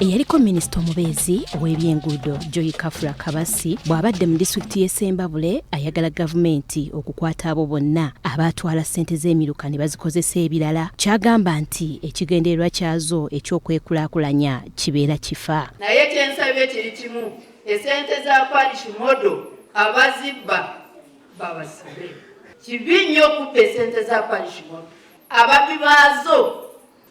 Eyaliko minisita omubeezi ow'ebyenguudo Joy Kafula Kabasi bw'abadde mu disitulikiti y'e Ssembabule ayagala gavumenti okukwata abo bonna abaatwala ssente z'emiruka ne bazikozesa ebirala, ky'agamba nti ekigendererwa kyazo eky'okwekulaakulanya kibeera kifa. Naye kyensabye kiri kimu, essente za parish modo abazibba babasibe. Kibi nnyo okubba essente za parish modo. Ababbi baazo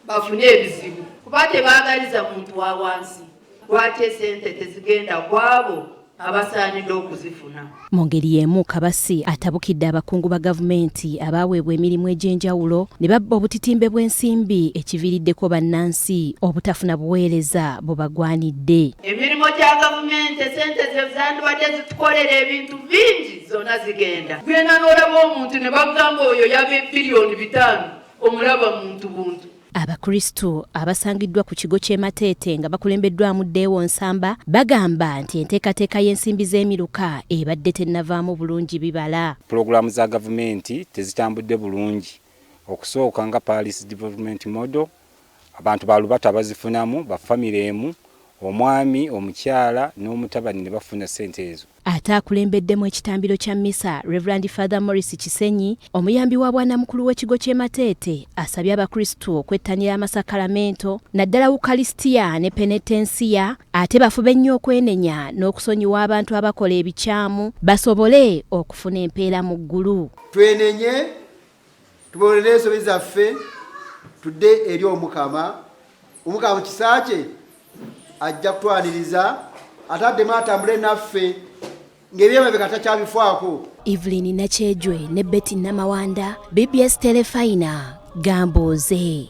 bafune ebizibu kuba tebaagaliza muntu wa wansi. Lwaki essente tezigenda kwabo abasaanidde okuzifuna? Mu ngeri y'emu Kabasi atabukidde abakungu ba gavumenti abaaweebwa emirimu egy'enjawulo ne babba obutitimbe bw'ensimbi ekiviiriddeko bannansi obutafuna buweereza bubagwanidde. Emirimu gya gavumenti essente ze zandibadde zitukolera ebintu bingi zonna zigenda. Genda n'olaba omuntu ne bagamba oyo yabe biliyoni 5 omulaba muntu buntu. Abakristu abasangiddwa ku kigo ky'e Mateete nga bakulembeddwamu Deewo Nsamba bagamba nti enteekateeka y'ensimbi z'emiruka ebadde tennavaamu bulungi bibala. Pulogulaamu za gavumenti tezitambudde bulungi. Okusooka nga Parish Development Model, abantu balubata bazifunamu, bafamire emu, omwami, omukyala n'omutabani ne bafuna ssente ezo. Ate akulembeddemu ekitambiro kya mmisa Reverend Father Morris Kisenyi, omuyambi wa bwannamukulu w'ekigo ky'e Mateete, asabye abakristu okwettanira amasakalamento naddala Ukalisitiya ne penetensiya, ate bafube nnyo okwenenya n'okusonyiwa abantu abakola ebikyamu basobole okufuna empeera mu ggulu. Twenenye tubolere ensobi zaffe tudde eri Omukama. Omukama mu kisa kye ajja kutwaniriza ataddemu atambule naffe ng'ebyemabega takyabifaako. Evelyn Nakyejwe ne Betty Namawanda, BBS Telefina, Gamboze.